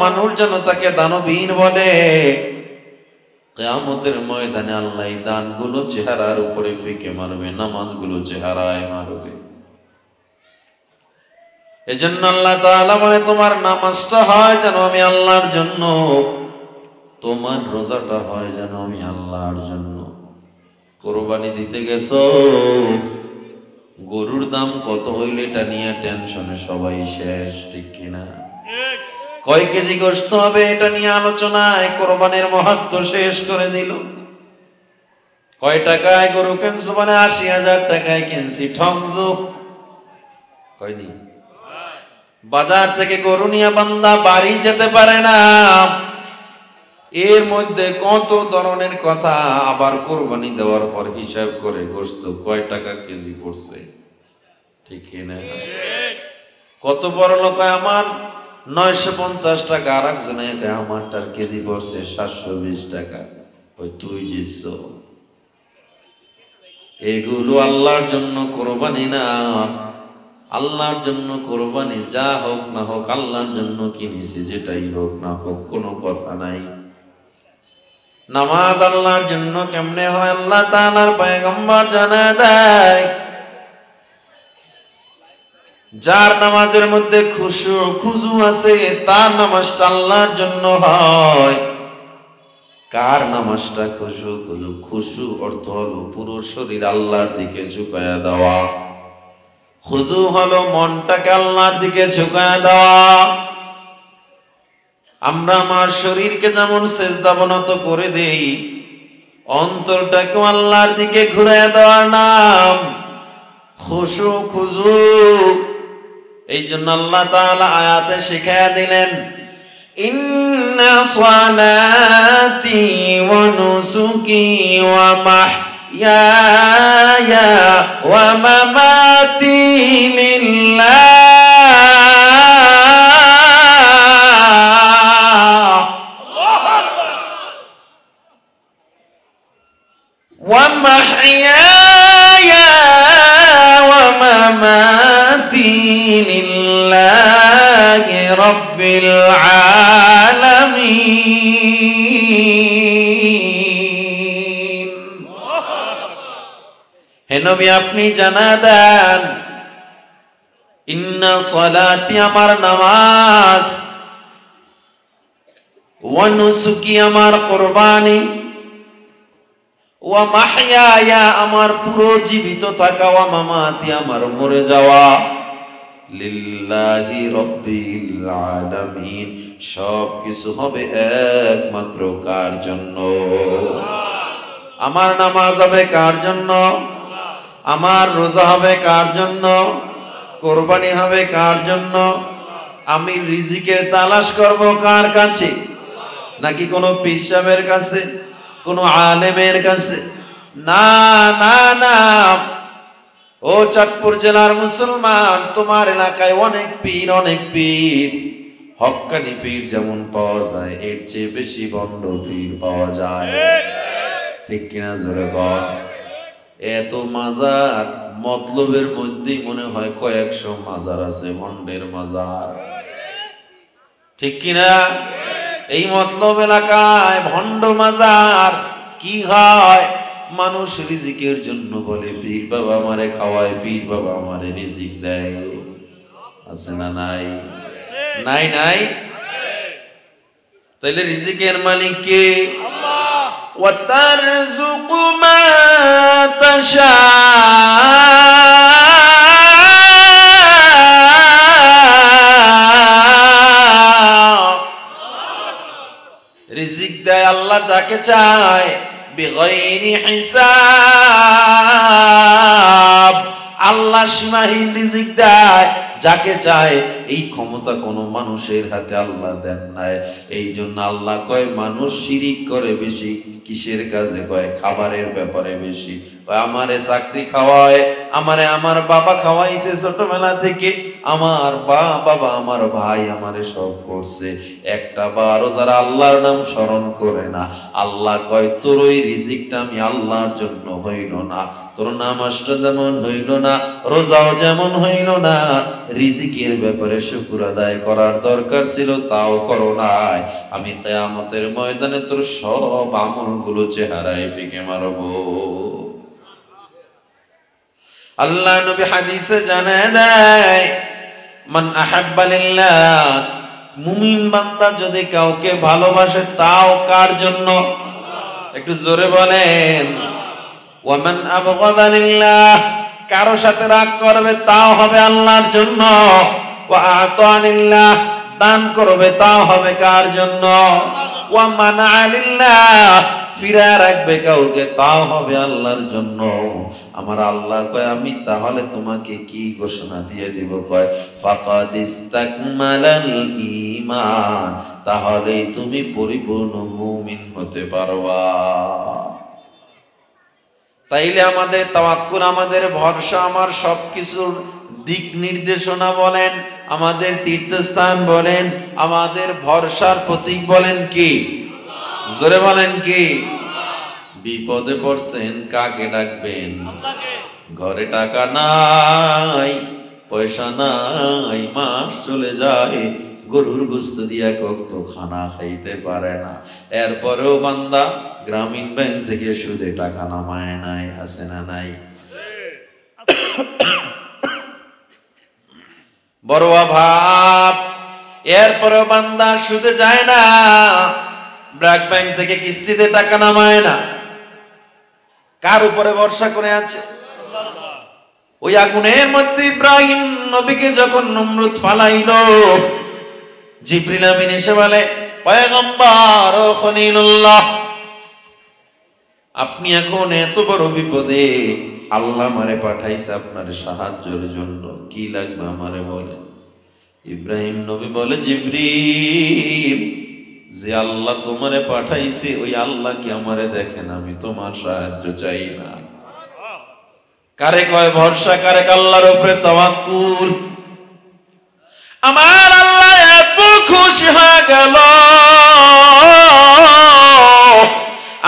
মানুষ যেন তাকে দানবীর বলে। কিয়ামতের ময়দানে আল্লাহ দানগুলো চেহারার উপরে ফিকে মারবে, নামাজগুলো চেহারায় মারবে। এজন্য আল্লাহ তাআলা বলে তোমার নামাজটা হয় যেন আমি আল্লাহর জন্য, তোমার রোজাটা হয় যেন আমি আল্লাহর জন্য। কোরবানি দিতে গেছো, গরুর দাম কত হইলে এটা নিয়ে টেনশনে সবাই শেষ, ঠিক কিনা? কয় কেজি গোশত হবে এটা নিয়ে আলোচনায় কোরবানির মাহাত্ম্য শেষ করে দিল। কয় টাকায় গরু কিনছো? মানে ৮০,০০০ টাকায় কিনছি। ঠকজো কয়নি? বাজার থেকে গরু নিয়ে বান্দা বাড়ি যেতে পারে না। এর মধ্যে কত ধরনের কথা, আবার কোরবানি দেওয়ার পর হিসাব করে গোশত কয় টাকা কেজি পড়ছে, ঠিক কিনা? কত বড় লোক আমার ৯৫০ টাকা, আর একজনে আমারটার কেজি পড়ছে ৭২০ টাকা। ওই তুই জিতছ। এগুলো আল্লাহর জন্য কোরবানি না, আল্লাহর জন্য কোরবানি যা হোক না হোক আল্লাহর জন্য কিনেছি, যেটাই হোক না হোক কোনো কথা নাই। নামাজ আল্লাহর জন্য কেমনে হয় আল্লাহ তাআলার পয়গম্বর জানায় দেয়। যার নামাজের মধ্যে খুশু আছে তার নামাজটা আল্লাহর জন্য হয়। কার নামাজটা খুশু? খুশু অর্থ হলো পুরো শরীর আল্লাহর দিকে ঝুঁকায়া দেওয়া। খুজু হলো মনটাকে আল্লাহর দিকে ঝুঁকায়া দেওয়া। আমরা আমার শরীরকে যেমন সিজদা অবনত করে দেই, অন্তরটাকে আল্লাহর দিকে ঘুরিয়ে দেওয়ার নাম খুশু, খুজু। এই জন্য আল্লাহ তাআলা আয়াতে শিখায়া দিলেন, ইন্না সালাতি ওয়া নুসুকি ওয়া মাহইয়ায়া ওয়া মামাতি লিল্লাহ ওয়া মাহইয়ায়া ওয়া মামাতি লিল্লাহি রাব্বিল আলামিন। হে নবী আপনি জানা দেন, ইন্না সালাতি আমার নামাজ, ওয়া নুসুকি আমার কুরবানি, ওয়া মাহইয়ায়া আমার পুরো জীবিত থাকা, ওয়া মামাতি আমার মরে যাওয়া, লিল্লাহি রাব্বিল আলামিন সব কিছু হবে একমাত্র কার জন্য? আমার নামাজ হবে কার জন্য? আমার রোজা হবে কার জন্য? কোরবানি হবে কার জন্য? আমি রিজিকের তালাশ করব কার কাছে? নাকি কোনো পীর সাহেবের কাছে, কোনো আলেমের কাছে? না না না। ও চাঁদপুর জেলার মুসলমান, তোমার এলাকায় অনেক পীর, অনেক পীর। হক্কানি পীর যেমন পাওয়া যায়, এর চেয়ে বেশি ভণ্ড পীর পাওয়া যায়, ঠিক কিনা? জোরে বল। এত মাজার, মতলবের মধ্যেই মনে হয় কয়েকশো মাজার আছে, ভণ্ডের মাজার, ঠিক কিনা? এই মতলব এলাকায় ভণ্ড মাজার। কি হয়? মানুষ রিজিকের জন্য বলে পীর বাবা আমারে খাওয়ায়, পীর বাবা আমারে রিজিক দেয়। আছে না নাই? নাই নাই। তাইলে রিজিকের মালিক কে? আল্লাহ। ওয়া তারযুকু মা তাশা, রিজিক দেয় আল্লাহ যাকে চায়, বিগাইরি হিসাব। আল্লাহ সীমাহীন রিজিক দেয় যাকে চায়। এই ক্ষমতা কোনো মানুষের হাতে আল্লাহ দেন নাই। এই জন্য আল্লাহ কয় মানুষ শিরিক করে বেশি কিসের কাজে? কয় খাবারের ব্যাপারে বেশি। আমারে চাকরি খাওয়ায়, আমারে আমার বাবা খাওয়াইছে ছোটবেলা থেকে, আমার বাবা আমার ভাই আমারে সব করছে, একটা বারও যারা আল্লাহর নাম স্মরণ করে না, আল্লাহ কয় তোর ওই রিজিকটা আমি আল্লাহর জন্য হইল না, তোর নামাজটা যেমন হইল না, রোজাও যেমন হইল না, রিজিকের ব্যাপারে বলে শুকর আদায় করার দরকার ছিল, তাও করো নাই। আমি কিয়ামতের ময়দানে তোর সব আমলগুলো চেহারায় ফিকে মারবো। আল্লাহ নবী হাদিসে জানায় দেয়, মান আহাব্বা লিল্লাহ, মুমিন বান্দা যদি কাউকে ভালোবাসে তাও কার জন্য? একটু জোরে বলেন। ওয়া মান আবগাদা লিল্লাহ, কারো সাথে রাগ করবে তাও হবে আল্লাহর জন্য। ওয়া আতা লিল্লাহ, দান করবে তাও হবে কার জন্য? ওয়া মানা লিল্লাহ, ফিরা রাখবে কাউকে তাও হবে আল্লাহর জন্য। আমার আল্লাহ কয়, আমি তাহলে তোমাকে কি ঘোষণা দিয়ে দিব? কয় ফাকাদ ইস্তাকমালাল ঈমান, তাহলেই তুমি পরিপূর্ণ মুমিন হতে পারবা। তাইলে আমাদের তাওয়াক্কুল, আমাদের ভরসা, আমার সবকিছুর দিক নির্দেশনা বলেন, আমাদের তীর্থস্থান বলেন, আমাদের ভরসার প্রতীক বলেন কি? জোরে বলেন কি? বিপদে পড়ছেন কাকে ডাকবেন? ঘরে টাকা নাই, পয়সা নাই, মাস চলে যায়, গরুর গোশত দিয়া কত খানা খাইতে পারে না, এরপরেও বান্দা গ্রামীণ ব্যাংক থেকে সুদে টাকা নামায় নাই। আছে না নাই? বড় অভাব, এরপরেও বান্দা সুদে যায় না, ব্র্যাক ব্যাংক থেকে কিস্তিতে টাকা নামায় না। কার উপরে ভরসা করে আছে? ওই আগুনের মধ্যে ইব্রাহিম নবীকে যখন নমরুদ ফালাইলো, জিবরিল আমিন এসে বলে, পয়গম্বর ও খলিলুল্লাহ, আপনি এখন এত বড় বিপদে, আল্লাহ আমারে পাঠাইছে আপনার সাহায্যের জন্য, কি লাগবে আমারে বলেন। ইব্রাহিম নবী বলে, জিবরিল, যে আল্লাহ তোমারে পাঠাইছে ওই আল্লাহ কি আমারে দেখেন? আমি তোমার সাহায্য চাই না। কারে কয় ভরসা, কারে আল্লাহর উপরে তাওয়াক্কুল। আমার আল্লাহ এত খুশি হয়ে গেল,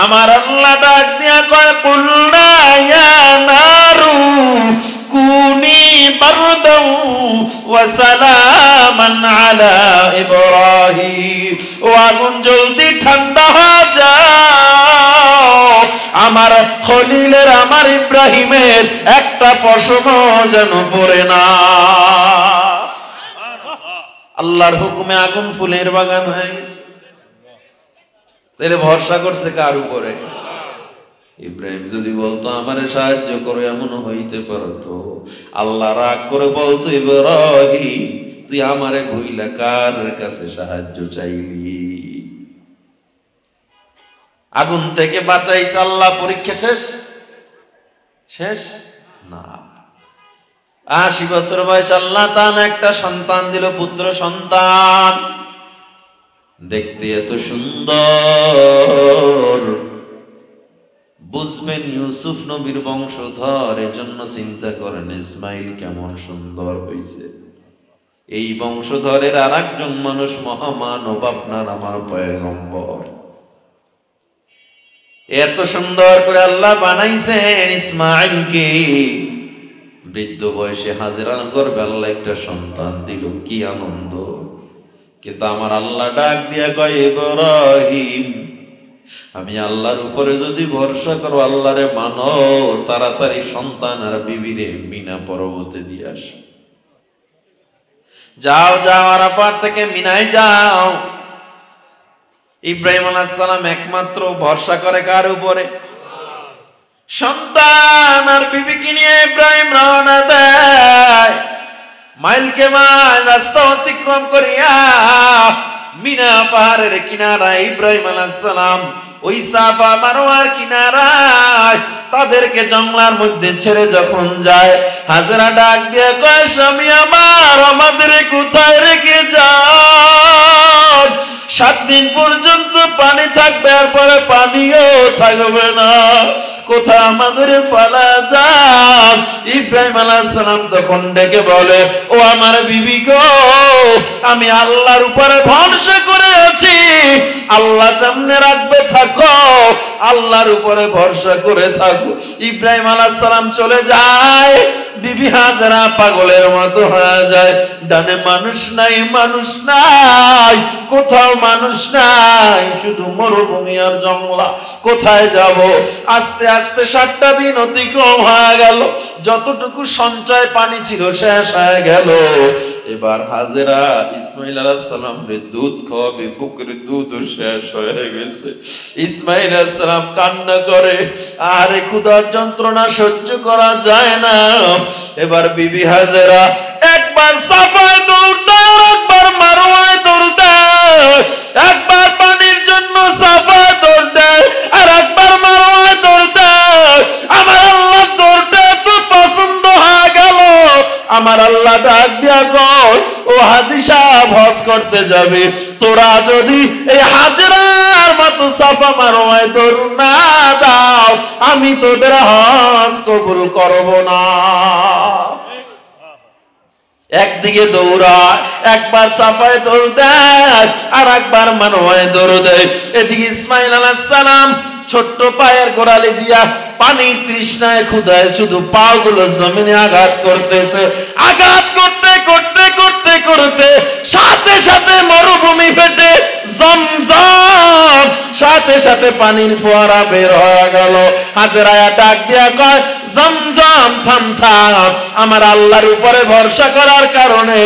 আমার আল্লাহ ডাক দিয়া কয়, কুল্লা ইয়া নারু কুনি বারদাও ওয়া সালামান আলা ইব্রাহিম, ও আগুন জলদি ঠান্ডা হয়ে যাও, আমার খলিলের, আমার ইব্রাহিমের একটা পশমও যেন পড়ে না। আল্লাহর হুকুমে আগুন ফুলের বাগান হয়ে গেছে। তাহলে ভরসা করছে কার উপরে? ইব্রাহিম যদি বলতো আমারে সাহায্য করো, এমন হইতে পারতো আল্লাহ রাগ করে বলতো, ইব্রাহিম তুই আমারে ভুইলা কার কাছে সাহায্য চাইলি? আগুন থেকে বাঁচাইছে আল্লাহ, পরীক্ষা শেষ? শেষ না। 80 বছর বয়স আল্লাহ তাআলা একটা সন্তান দিল, পুত্র সন্তান, দেখতে এত সুন্দর, বুঝবেন ইউসুফ নবীর বংশধর, এজন্য চিন্তা করেন ইসমাইল কেমন সুন্দর হয়েছে। এই বংশধরের আর একজন মানুষ মহামানব, আপনার আমার পয়গম্বর। এত সুন্দর করে আল্লাহ বানাইছেন ইসমাইলকে, বৃদ্ধ বয়সে হাজেরার গর্ভে আল্লাহ একটা সন্তান দিল, কি আনন্দ। কিন্তু আমার আল্লাহ ডাক দিয়া কয়, ইব্রাহিম আমি আল্লাহর উপরে যদি ভরসা করো, আল্লাহরে মানো, তাড়াতাড়ি সন্তান আর বিবিরে মিনা পর্বতে দিয়ে আসো। যাও যাও, আরাফাত থেকে মিনায় যাও। ইব্রাহিম আলাইহিস সালাম একমাত্র ভরসা করে কার উপরে? সন্তান আর বিবিকে নিয়ে ইব্রাহিম রওনা দেয়, মাইলকে মাইল রাস্তা অতিক্রম করিয়া মিনা পাহাড়ের কিনারায় ইব্রাহিম আলাইহিস সালাম ওই সাফা মারওয়ার কিনারায় তাদেরকে জঙ্গলার মধ্যে ছেড়ে যখন যায়, হাজেরা ডাক দিয়ে কয়, স্বামী আমার, আমাদের কোথায় রেখে যাও? 7 দিন পর্যন্ত পানি থাকবে, এরপরে পানিও থাকবে না, কোথায় আমাদের ফালা যাও? ইব্রাহিম আলাইহিস সালাম তখন ডেকে বলে, ও আমার বিবি গো, আমি আল্লাহর উপরে ভরসা করে আছি, আল্লাহ যেমনে রাখবে থাকো, আল্লাহর উপরে ভরসা করে থাকো। ইব্রাহিম আলাইহিস সালাম চলে যায়, বিবি হাজেরা পাগলের মতো হয়ে যায়। ডানে মানুষ নাই, মানুষ নাই, কোথাও মানুষ নাই, শুধু মরুভূমি আর জঙ্গলা। কোথায় যাব? আস্তে আস্তে 7টা দিন অতিক্রম হয়ে গেল। যতটুকু সঞ্চয় পানি ছিল শেষ হয়ে গেল। এবার হাজেরা ইসমাইল আলাইহিস সালামের দুধ খাওয়াবে, বুকের দুধ শেষ হয়ে গেছে। ইসমাইল আলাইহিস সালাম কান্না করে, আরে ক্ষুধার যন্ত্রণা সহ্য করা যায় না। এবার বিবি হাজেরা একবার সাফায় দৌড় দেয়, একবার মারওয়ায় দৌড় দেয়, একবার পানির জন্য সাফায় দৌড় দেয় আর একবার মারওয়ায় দৌড় দেয়। আমার আল্লাহ দৌড়টা এত পছন্দ হয়ে গেল, আমার আল্লাহ ডাক দিয়া কর, ও হাজী সাহেব হজ করতে যাবে, তোরা যদি এই হাজরার মতো সাফা মারওয়ায় দৌড় না দাও, আমি তোদের হজ কবুল করব না। একদিকে দৌড়ায়, একবার সাফায় দৌড় দেয় আর একবার মারওয়ায় দৌড় দেয়। এদিকে ইসমাইল আলাইহিস সালাম ছোট্ট পায়ের গোড়ালি দিয়া পানির তৃষ্ণায় ক্ষুধায় শুধু পাগুলো জমিনে আঘাত করতেছে। আঘাত করতে করতে করতে করতে সাথে সাথে মরুভূমি ফেটে জমজম, সাথে সাথে পানির ফোয়ারা বের হয়ে গেল। হাজেরা ডাক দিয়া কয়, জমজম থাম থাম, আমার আল্লাহর উপরে ভরসা করার কারণে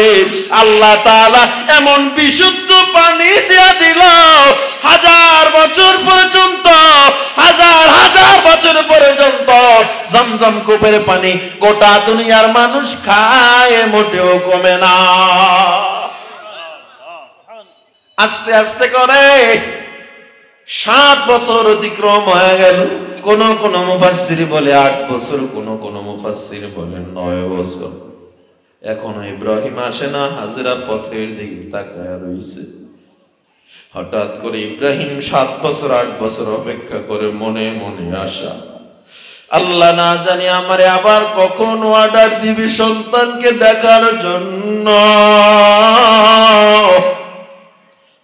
আল্লাহ তাআলা এমন বিশুদ্ধ পানি দিয়া দিল, 1000 বছর পর্যন্ত, হাজার হাজার বছর পর্যন্ত জমজম কূপের পানি গোটা দুনিয়ার মানুষ খায়, মোটেও কমে না। আস্তে আস্তে করে 7 বছর অতিক্রম হয়ে গেল। কোন কোন মুফাসসির বলে 8 বছর, কোন কোন মুফাসসির বলে 9 বছর। এখনো ইব্রাহিম আসে না। হাজেরা পথের দিকে তাকায় রইছে। হঠাৎ করে ইব্রাহিম 7 বছর 8 বছর অপেক্ষা করে মনে মনে আশা, আল্লাহ না জানি আমারে আবার কখন অর্ডার দিবি সন্তানকে দেখার জন্য।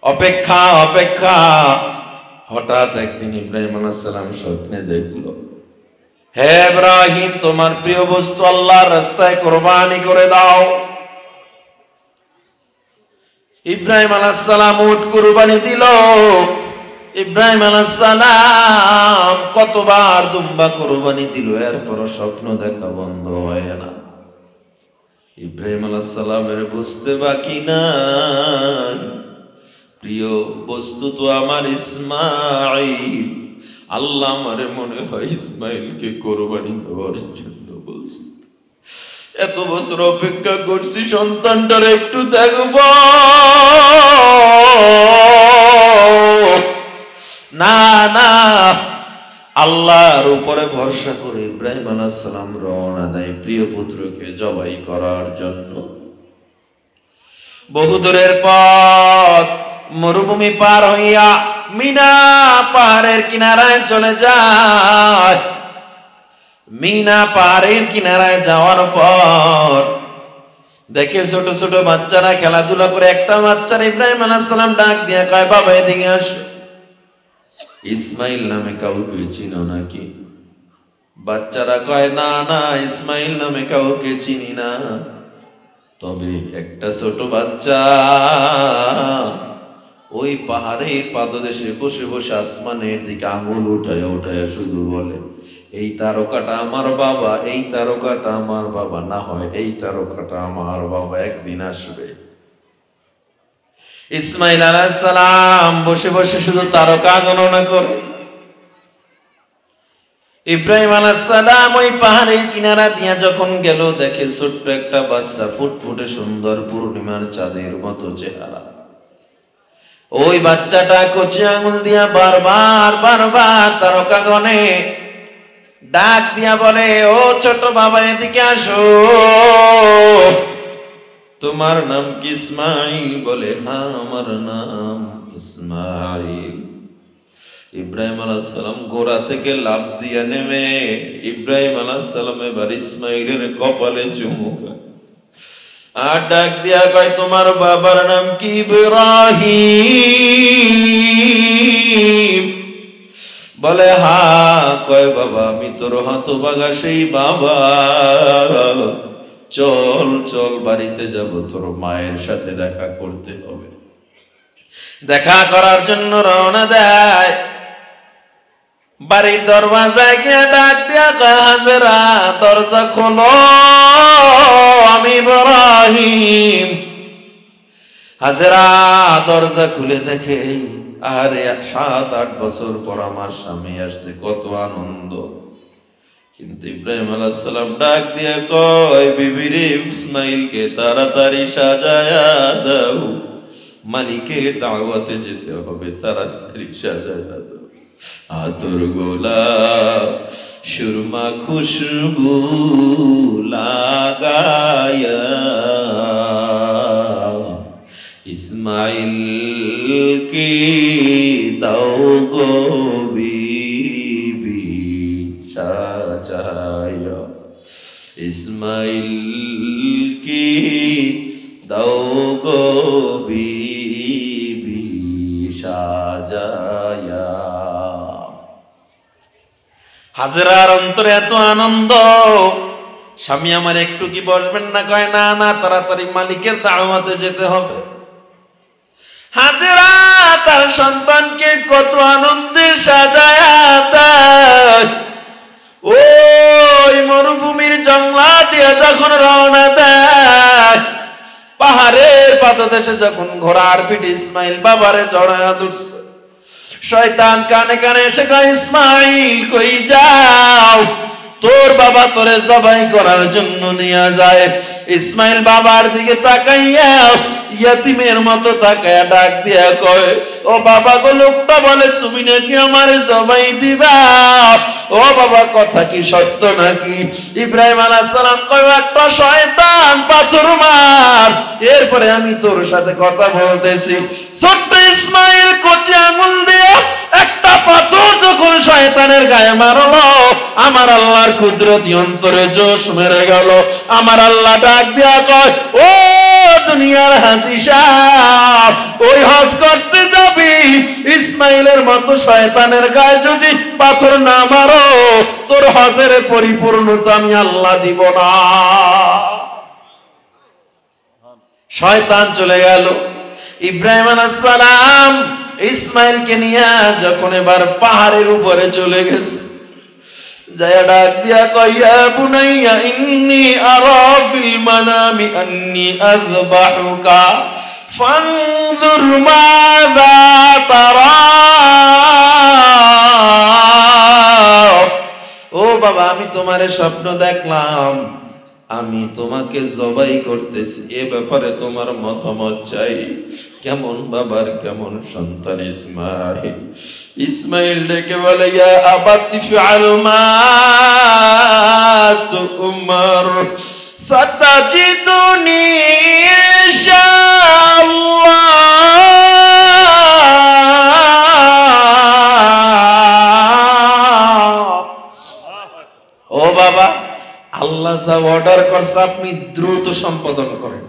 অপেক্ষা অপেক্ষা। হঠাৎ একদিন ইব্রাহিম আলাইহিস সালাম স্বপ্নে দেখল, হে ইব্রাহিম, তোমার প্রিয় বস্তু আল্লাহর রাস্তায় কুরবানি করে দাও। ইব্রাহিম আলাইহিস সালাম উট কুরবানি দিল। ইব্রাহিম আলাইহিস সালাম কতবার দুম্বা কুরবানি দিল, এরপরও স্বপ্ন দেখা বন্ধ হয় না। ইব্রাহিম আলাইহিস সালামের বুঝতে বাকি নাই, প্রিয় বস্তু তো আমার ইসমাইল। আল্লাহ আমারে মনে হয় ইসমাইলকে কুরবানি দেওয়ার জন্য বলছে। এত বছর অপেক্ষা করছি সন্তানটার একটু দেখব না। না, আল্লাহর উপরে ভরসা করে ইব্রাহিম আলাইহিস সালাম রওনা দেয় প্রিয় পুত্রকে জবাই করার জন্য। বহুদূরের পথ, মরুভূমি পার হইয়া মিনা পাহাড়ের কিনারায় চলে যায়। মিনা পাহাড়ের কিনারায় যাওয়ার পর দেখে ছোট ছোট বাচ্চারা খেলাধুলা করে। একটা বাচ্চার ইব্রাহিম আলাইহিস সালাম ডাক দিয়ে কয়, বাবা এদিকে আসো। ইসমাইল নামে কাউকে চিনো নাকি? বাচ্চারা কয়, না না, ইসমাইল নামে কাউকে চিনি না, তবে একটা ছোট বাচ্চা ওই পাহাড়ের পাদদেশে বসে বসে আসমানের দিকে আঙুল উঠায় উঠায় শুধু বলে, এই তারকাটা আমার বাবা, এই তারকাটা আমার বাবা, না হয় এই তারকাটা আমার বাবা, একদিন আসবে। ইসমাইল আলাইহিস সালাম বসে বসে শুধু তারকা গণনা করে। ইব্রাহিম আলাইহিস সালাম ওই পাহাড়ের কিনারা দিয়া যখন গেল, দেখে ছোট্ট একটা বাচ্চা, ফুটফুটে সুন্দর পূর্ণিমার চাঁদের মতো চেহারা। ওই বাচ্চাটা কচি আঙুল দিয়া বারবার বারবার তারকা গণে, ডাক দিয়া বলে, ও ছোট বাবা এদিকে আসো, তোমার নাম কি ইসমাইল? বলে, হ্যাঁ আমার নাম ইসমাইল। ইব্রাহিম আলাইহিস সালাম ঘোড়া থেকে লাফ দিয়া নেমে ইব্রাহিম আলাইহিস সালাম এবার ইসমাইলের কপালে চুমু খায় আর ডাক দিয়া কয়, তোমার বাবার নাম কি? ইব্রাহিম। বলে হা, কয় বাবা আমি তোর হতভাগা সেই বাবা, চল চল বাড়িতে যাব, তোর মায়ের সাথে দেখা করতে হবে। দেখা করার জন্য রওনা দেয়। বাড়ির দরওয়াজায় গিয়ে ডাক দিয়া কয় হাজেরা দরজা খোলো, আমি ইব্রাহিম। হাজেরা দরজা খুলে দেখে আরে 7-8 বছর পর আমার স্বামী আসছে, কত আনন্দ। কিন্তু ইব্রাহিম আলাইহিস সালাম ডাক দিয়ে কয় বিবিরে ইসমাইলকে তাড়াতাড়ি সাজায়া দাও, মালিকের দাওয়াতে যেতে হবে, তাড়াতাড়ি সাজায়া দাও। আতর গোলাপ সুরমা খুশবু লাগায়া ইসমাইল কে দাও গো বিবি সাজায়া, ইসমাইল কে দাও গো বিবি সাজায়া। হাজেরার অন্তরে এত আনন্দ, স্বামী আমার একটু কি বসবেন না? কয় না না, তাড়াতাড়ি মালিকের দাওয়াতে যেতে হবে। হাজেরা তার সন্তানকে কত আনন্দে সাজায়া দেয়। ওই মরুভূমির জঙ্গলা দিয়ে যখন রওনা দেয়, পাহাড়ের পাদদেশে যখন ঘোড়ার পিঠে ইসমাইল বাবারে জড়ায়া ধরছে, শয়তান কানে কানে এসে কয় ইসমাইল কই যাও, তোর বাবা তোরে জবাই করার জন্য নিয়ে যায়। ইসমাইল বাবার দিকে তাকাইয়া ইয়াতিমের মতো তাকায়া ডাক দিয়া কয় ও বাবা গো, লোকটা বলে তুমি নাকি আমারে জবাই দিবা, ও বাবা কথা কি সত্য নাকি? ইব্রাহিম আলাইহিস সালাম কয় একটা শয়তান পাথর মার, এরপরে আমি তোর সাথে কথা বলতেছি। ছোট্ট ইসমাইল কচি আঙুল দিয়ে একটা পাথর যখন শয়তানের গায়ে মারলো, আমার আল্লাহর কুদরতি অন্তরে জোশ মেরে গেল। আমার আল্লাহ ডাক দিয়া কয় ও দুনিয়ার হাজী সাহেব, ওই হজ করতে যাবি, ইসমাইলের মতো শয়তানের গায়ে যদি পাথর না মারো, তোর হজের পরিপূর্ণতা আমি আল্লাহ দিব না। শয়তান চলে গেল। ইব্রাহিম আলাইহিস সালাম ইসমাইলকে নিয়ে যখন এবার পাহাড়ের উপরে চলে গেছে, যায়া ডাক দিয়া কয় ইয়া বুনাইয়া ইন্নী আরা ফিল মানামি আন্নী আযবাহুকা ফানজুর মাযা তারা। ও বাবা, আমি তোমারে স্বপ্ন দেখলাম, আমি তোমাকে জবাই করতেছি, এ ব্যাপারে তোমার মতামত চাই। কেমন বাবার কেমন সন্তান ইসমাইল। ইসমাইল ডেকে বলে ইয়া আবাতি ফআল মা তুমার সাতাজিদুনি ইনশাআল্লাহ। ও বাবা, আল্লাহ যা অর্ডার করছে আপনি দ্রুত সম্পাদন করেন,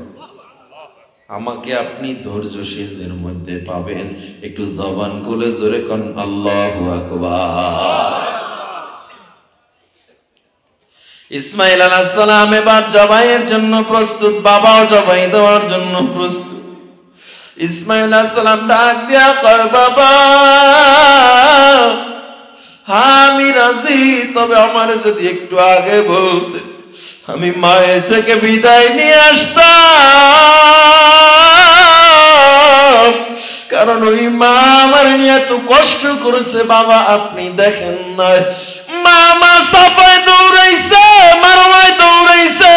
আমাকে আপনি ধৈর্যশীলদের মধ্যে পাবেন। একটু জবান খুলে জোরে কোন আল্লাহু আকবার। ইসমাইল আলাইহিস সালাম এবার জবাইয়ের জন্য প্রস্তুত, বাবাও জবাই দেওয়ার জন্য প্রস্তুত। ইসমাইল আলাইহিস সালাম ডাক দিয়া কয় বাবা হ্যাঁ আমি রাজি, তবে আমার যদি একটু আগে বলতে আমি মায়ের থেকে বিদায় নিয়ে আসতাম, কারণ ওই মা আমার নিয়ে এত কষ্ট করেছে। বাবা আপনি দেখেন না, মা আমার সাফায় দৌড়াইছে, মারওয়ায় দৌড়াইছে,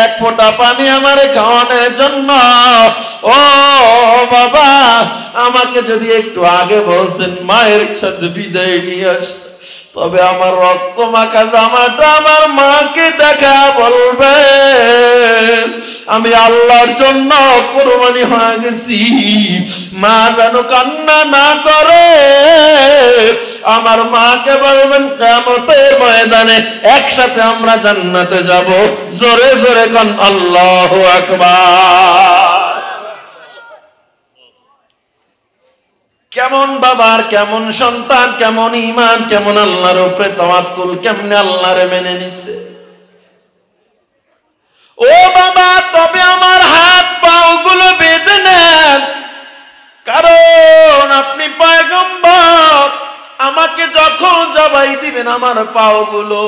এক ফোঁটা পানি আমারে খাওয়ানোর জন্য। ও বাবা, আমাকে যদি একটু আগে বলতেন মায়ের সাথে বিদায় নিয়ে আসতেন, তবে আমার রক্ত মাখা জামাটা আমার মাকে দেখা বলবে আমি আল্লাহর জন্য কুরবানি হয়ে গেছি, মা যেন কান্না না করে। আমার মাকে বলবেন কিয়ামতের ময়দানে একসাথে আমরা জান্নাতে যাব। জোরে জোরে কোন আল্লাহু আকবার। কেমন বাবার কেমন সন্তান, কেমন ঈমান, কেমন আল্লাহর উপরে তাওয়াক্কুল, কেমনে আল্লাহরে মেনে নিছে। ও বাবা, তবে আমার হাত পাও গুলো বেঁধে নেন, কারণ আপনি পয়গম্বর। আমাকে যখন জবাই দিবেন আমার পাও গুলো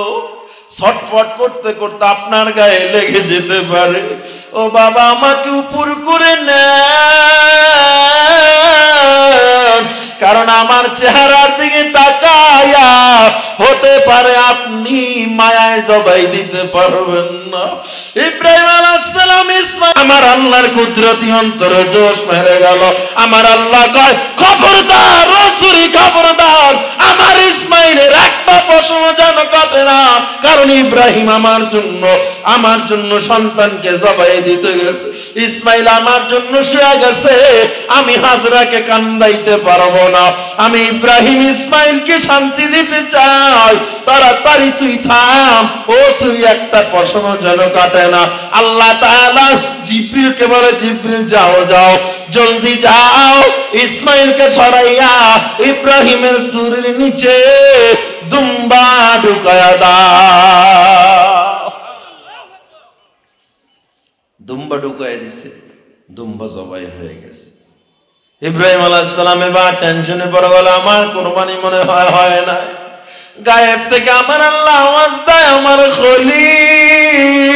ছটফট করতে করতে আপনার গায়ে লেগে যেতে পারে। ও বাবা, আমাকে উপর করে নেন, কারণ আমার চেহারার দিকে তাকায়া হতে পারে আপনি মায়ায় জবাই দিতে পারবেন না। ইব্রাহিম আলাইহিস সালাম ইসমাইল, আমার আল্লাহর কুদরতি অন্তর জোশ মেরে গেল। আমার আল্লাহ কয়, খবরদার রসুল, খবরদার, আমার ইসমাইলের একটা প্রশ্ন যেন কাটে না, কারণ ইব্রাহিম আমার জন্য সন্তানকে জবাই দিতে গেছে। ইসমাইল আমার জন্য শুয়ে গেছে, আমি হাজরাকে কান্দাইতে পারবো না। আমি ইব্রাহিম ইসমাইলকে শান্তি দিতে চাই, তাড়াতাড়ি তুই থাম, ও সুই একটা প্রশ্ন যেন কাটে না। আল্লাহ তাআলা জিবরিলকে বলে, জিবরিল যাও যাও, জলদি যাও, ইসমাইলকে সরাইয়া ইব্রাহিমের সুরের নিচে দুম্বা ঢুকায়া দাও। দুম্বা ঢুকায়া দিছে, দুম্বা জবাই হয়ে গেছে। ইব্রাহিম আলাইহিস সালামের বা টেনশনে পড়ে গেল, আমার কুরবানি মনে হয় না। গায়েব থেকে আমার আল্লাহ আওয়াজ দেয়, আমার খলিল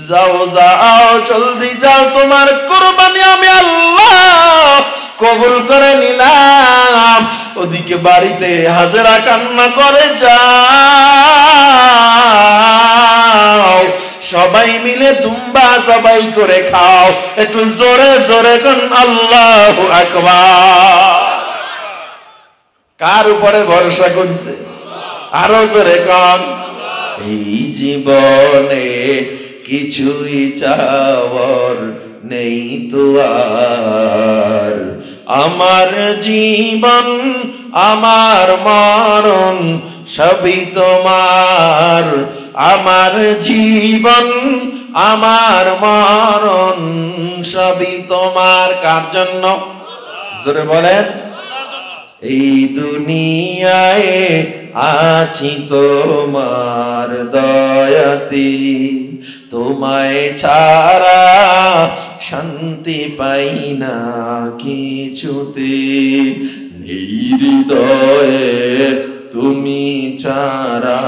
যাও যাও, জলদি যাও, তোমার কুরবানি আমি আল্লাহ কবুল করে নিলাম। ওদিকে বাড়িতে হাজেরা কান্না করে, যাও সবাই মিলে দুম্বা জবাই করে খাও। একটু জোরে জোরে কোন আল্লাহু আকবার। কার উপরে ভরসা করছে? আরো জোরে কোন। এই জীবনে কিছুই চাওয়ার নেই তো আর, আমার জীবন আমার মরণ সবই তোমার। আমার জীবন আমার মরণ সবই তোমার। কার জন্য? জোরে বলেন। এই দুনিয়ায় আছি তোমার দয়াতে, তোমায় ছাড়া শান্তি পাই না কিছুতে। হৃদয়ে তুমি ছাড়া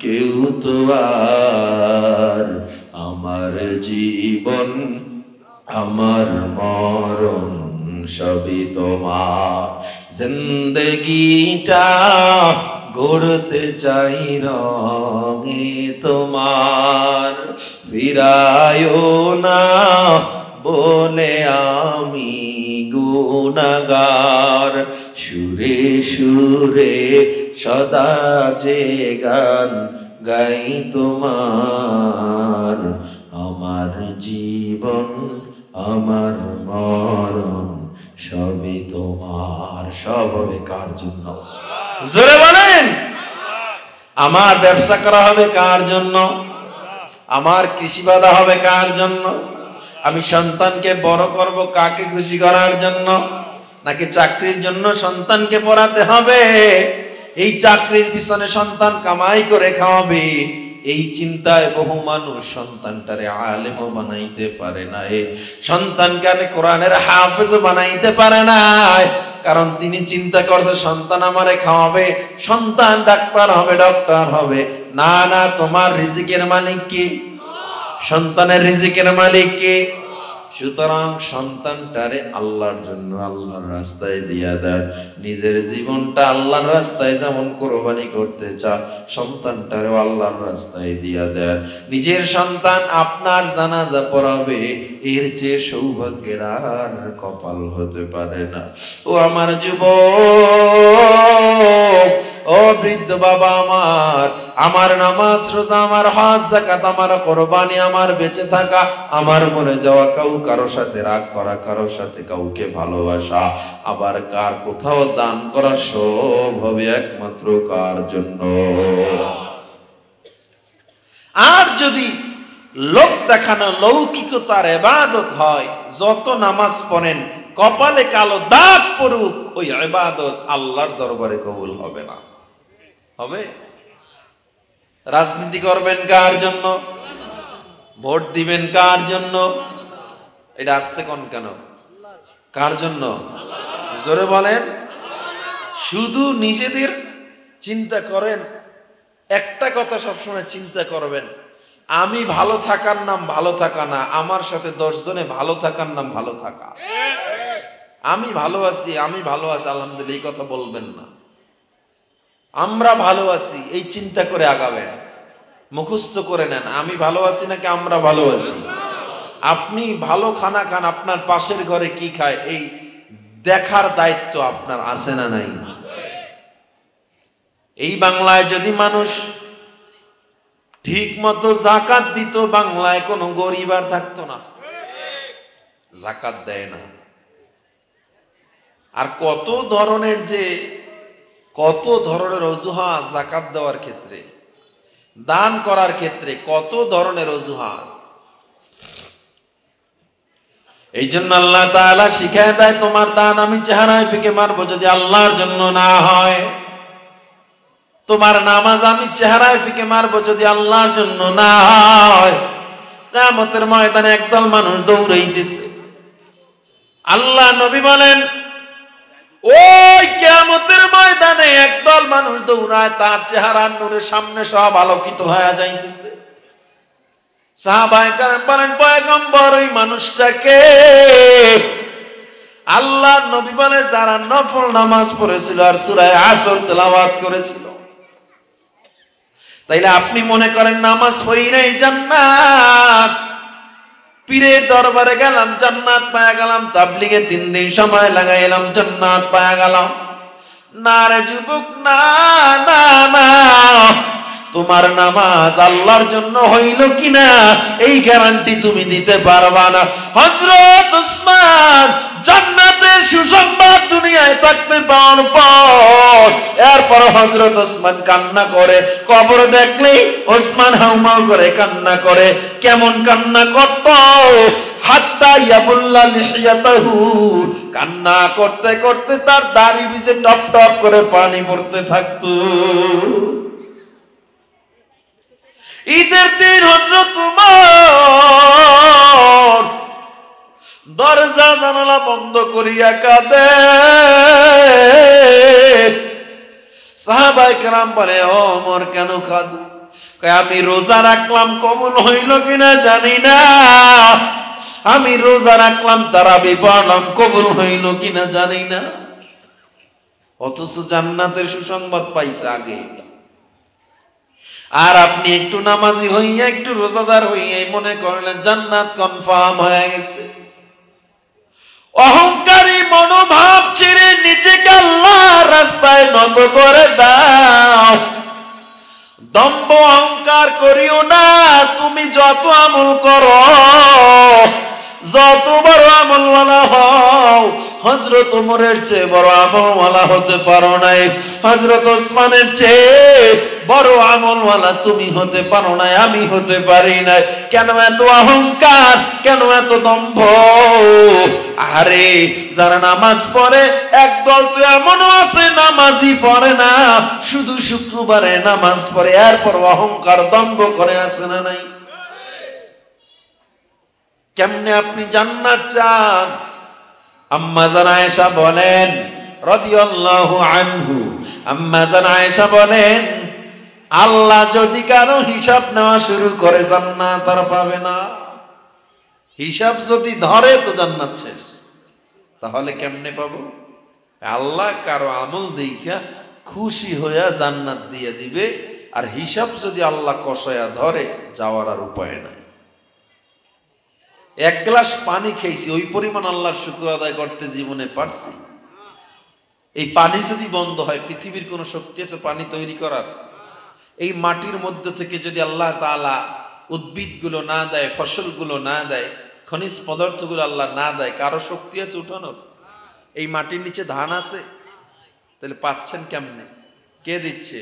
কেউ তো আর, আমার জীবন আমার মরণ সবই তোমার। জিন্দগিটা গড়তে চাই রঙে তোমার, ফিরায়ো না বলে আমি গুনাহগার। সুরে সুরে সদা যে গান গাই তোমার, আমার জীবন আমার মরণ সবই তোমার। সব হবে কার জন্য? জোরে বলেন। আমার ব্যবসা করা হবে কার জন্য? আমার কৃষি বাধা হবে কার জন্য? আমি সন্তানকে বড় করব কাকে খুশি করার জন্য? নাকি চাকরির জন্য সন্তানকে পড়াতে হবে? এই চাকরির পিছনে সন্তান কামাই করে খাওয়াবে, এই চিন্তায় বহু মানুষ সন্তানটারে আলেমও বানাইতে পারে না, সন্তানকে কোরআনের হাফেজও বানাইতে পারে না। কারণ তিনি চিন্তা করছে সন্তান আমারে খাওয়াবে, সন্তান ডাক্তার হবে, ডক্টর হবে। না না, তোমার রিজিকের মালিক কে? সন্তানের রিজিকের মালিক কে? সুতরাং সন্তানটারে আল্লাহর জন্য আল্লাহর রাস্তায় দিয়া দেন। নিজের জীবনটা আল্লাহর রাস্তায় যেমন কোরবানি করতে চান, সন্তানটারেও আল্লাহর রাস্তায় দিয়া দেন। নিজের সন্তান আপনার জানাজা পড়াবে, এর চেয়ে সৌভাগ্যের আর কপাল হতে পারে না। ও আমার যুবক, ও বৃদ্ধ বাবা আমার নামাজ রোজা, আমার হজ যাকাত, আমার কুরবানি, আমার বেঁচে থাকা, আমার মরে যাওয়া, কারো সাথে রাগ করা, কারো সাথে কাউকে ভালোবাসা, আবার কার কোথাও দান করা, সব হবে একমাত্র কার জন্য? আর যদি লোক দেখানো লৌকিকতার ইবাদত হয়, যত নামাজ পড়েন কপালে কালো দাগ পড়ুক, ওই ইবাদত আল্লাহর দরবারে কবুল হবে না। হবে? রাজনীতি করবেন কার জন্য? ভোট দিবেন কার জন্য? এটা আসতে কোন কেন? কার জন্য? জোরে বলেন। শুধু নিজেদের চিন্তা করেন। একটা কথা সবসময় চিন্তা করবেন, আমি ভালো থাকার নাম ভালো থাকা না, আমার সাথে 10 জনে ভালো থাকার নাম ভালো থাকা। আমি ভালো আছি, আমি ভালো আছি আলহামদুলিল্লাহ, এই কথা বলবেন না। আমরা ভালো আছি এই চিন্তা করে আগাবেন। মুখস্থ করে নেন, আমি ভালো আছি নাকি আমরা ভালো আছি। আপনি ভালো খানা খান, আপনার পাশের ঘরে কি খায় এই দেখার দায়িত্ব আপনার আছে না নাই? এই বাংলায় যদি মানুষ ঠিক মতো যাকাত দিত, বাংলায় কোনো গরিব আর থাকতো না। যাকাত দেয় না। আর কত ধরনের অজুহাত যাকাত দেওয়ার ক্ষেত্রে, দান করার ক্ষেত্রে কত ধরনের অজুহাত। এই জন্য আল্লাহ তাআলা শিখায় দেয়, তোমার দান আমি চেহারায় ফিকে মারবো যদি আল্লাহর জন্য না হয়। তোমার নামাজ আমি চেহারায় ফিকে মারবো যদি আল্লাহর জন্য না হয়। কিয়ামতের ময়দানে একদল মানুষ দৌড়াইতেছে। আল্লাহ নবী বলেন, ওই কিয়ামতের ময়দানে একদল মানুষ দৌড়ায়, তার চেহারার নূরের সামনে সব আলোকিত হয়ে যাইতেছে। সাহাবায়ে কেরাম বলেন, পয়গম্বর ওই মানুষটাকে? আল্লাহ নবী বলে, যারা নফল নামাজ পড়েছিল আর সূরা আসর তেলাওয়াত করেছিল। তাইলে আপনি মনে করেন নামাজ পড়ি নাই জান্নাত, পীরের দরবারে গেলাম জান্নাত পায়া গেলাম, তাবলীগে 3 দিন সময় লাগাইলাম জান্নাত পায়া গেলাম। না রে যুবক, না না না, তোমার নামাজ আল্লাহর জন্য হইল কিনা এই গ্যারান্টি তুমি দিতে পারবা না। হযরত ওসমান জান্নাতের সুসংবাদ দুনিয়ায় থাকতে পাওয়ার পর এরপর হযরত ওসমান কান্না করে। কবর দেখলেই ওসমান হাউমাউ করে কান্না করে। কেমন কান্না করত? হাত্তা ইয়াবুল্লা লিহিয়াতাহু, কান্না করতে করতে তার দাড়ি ভিজে টপ টপ করে পানি পড়তে থাকতো। ঈদের দিন হযরত উমর দরজা জানালা বন্ধ করিয়া কাঁদে। সাহাবায়ে কেরাম বলে, ও ওমর কেন কাঁদো? আমি রোজা রাখলাম, কবুল হইল কিনা জানি না। আমি রোজা রাখলাম, তারাবি পড়লাম, কবুল হইল কিনা জানি না। অথচ জান্নাতের সুসংবাদ পাইছে আগে। আর আপনি একটু নামাজি হইয়া একটু রোজাদার হইয়া মনে করলেন জান্নাত কনফার্ম হয়ে গেছে। অহংকারী মনোভাব ছেড়ে নিজেকে আল্লাহর রাস্তায় নত করে দাও। দম্ভ অহংকার করিও না। তুমি যত আমল করো, যত বড় আমলওয়ালা হও, হযরত ওমরের চেয়ে বড় আমলওয়ালা হতে পারো নাই। হযরত ওসমানের চেয়ে বড় আমলওয়ালা তুমি হতে পারো নাই, আমি হতে পারি নাই। কেন এত অহংকার? কেন এত দম্ভ? আরে যারা নামাজ পড়ে, একদল তো এমনও আছে নামাজই পড়ে না, শুধু শুক্রবারে নামাজ পড়ে, এরপর অহংকার দম্ভ করে আছে না নাই? কেমনে আপনি জান্নাত চান? আম্মা জান আয়েশা বলেন রাদিয়াল্লাহু আনহু, আম্মা জান আয়েশা বলেন, আল্লাহ যদি কারো হিসাব নেওয়া শুরু করে জান্নাত আর পাবে না। হিসাব যদি ধরে তো জান্নাত শেষ। তাহলে কেমনে পাবো? আল্লাহ কারো আমল দেখিয়া খুশি হইয়া জান্নাত দিয়ে দিবে। আর হিসাব যদি আল্লাহ কষায়া ধরে, যাওয়ার আর উপায় নাই। 1 গ্লাস পানি খেয়েছি, ওই পরিমাণ আল্লাহর শুকর আদায় করতে জীবনে পারছি। এই পানি যদি বন্ধ হয়, পৃথিবীর কোন শক্তি আছে পানি তৈরি করার? এই মাটির মধ্যে থেকে যদি আল্লাহ তাআলা উদ্ভিদগুলো না দেয়, ফসলগুলো না দেয়, খনিজ পদার্থগুলো আল্লাহ না দেয়, কারো শক্তি আছে উঠানোর? এই মাটির নিচে ধান আছে, তাহলে পাচ্ছেন কেমনে? কে দিচ্ছে?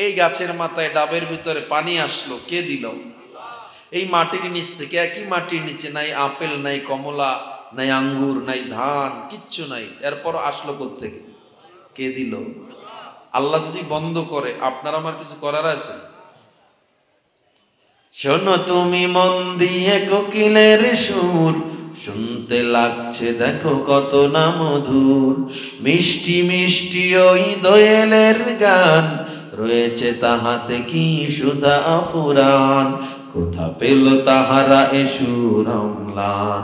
এই গাছের মাথায় ডাবের ভিতরে পানি আসলো, কে দিল? এই মাটির নিচ থেকে, একই মাটির নিচে নাই আপেল, নাই কমলা, নাই আঙ্গুর, নাই ধান, কিচ্ছু নাই। এরপর আসলো কোত্থেকে? কে দিল? আল্লাহ যদি বন্ধ করে, আপনার আমার কিছু করার আছে? শোনো তুমি মন দিয়ে কোকিলের সুর, শুনতে লাগছে দেখো কত না মধুর। মিষ্টি মিষ্টি ওই দোয়েলের গান, রয়েছে তাহাতে কি সুধা ফুরান। কোথা পেল তাহারা এ সুর অম্লান,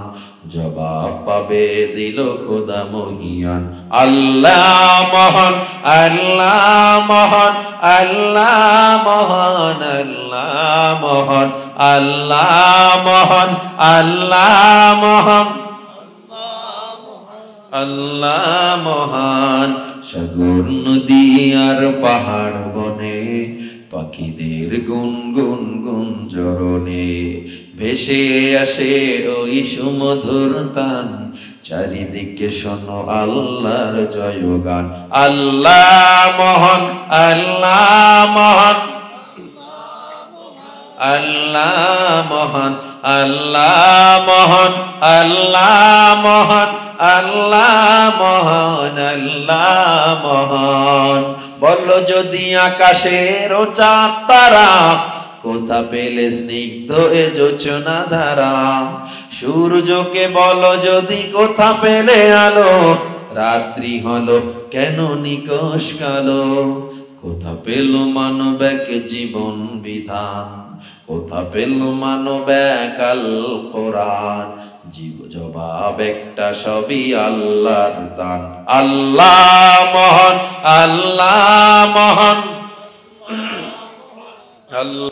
জবাব পাবে দিল খোদা মহিয়ান। আল্লাহ মহান, আল্লাহ মহান, আল্লাহ মহান, আল্লাহ মহান, আল্লাহ মহান, আল্লাহ মহান, আল্লাহ মহান। সাগর নদী আর পাহাড় বনে, পাখিদের গুনগুন গুঞ্জরণে, ভেসে আসে ওই সুমধুর তান। চারিদিকে শোনো আল্লাহর জয়গান। আল্লাহ মহান, আল্লাহ মহান, আল্লাহ মহান, আল্লাহ মহান, আল্লাহ মহান, আল্লাহ মহান, আল্লাহ মহান। বলো যদি আকাশের চাঁদ তারা, কোথা পেলে স্নিগ্ধ এ জোছনা ধারা। সূর্যকে বলো যদি কোথা পেলে আলো, রাত্রি হলো কেন নিকষ কালো। কোথা পেল মানব এক জীবন বিধান, কোথা পেল মানব এক আল কোরআন। জবাব একটা, সবই আল্লাহর দান। আল্লাহ মহান, আল্লাহ মহান, আল্লাহ।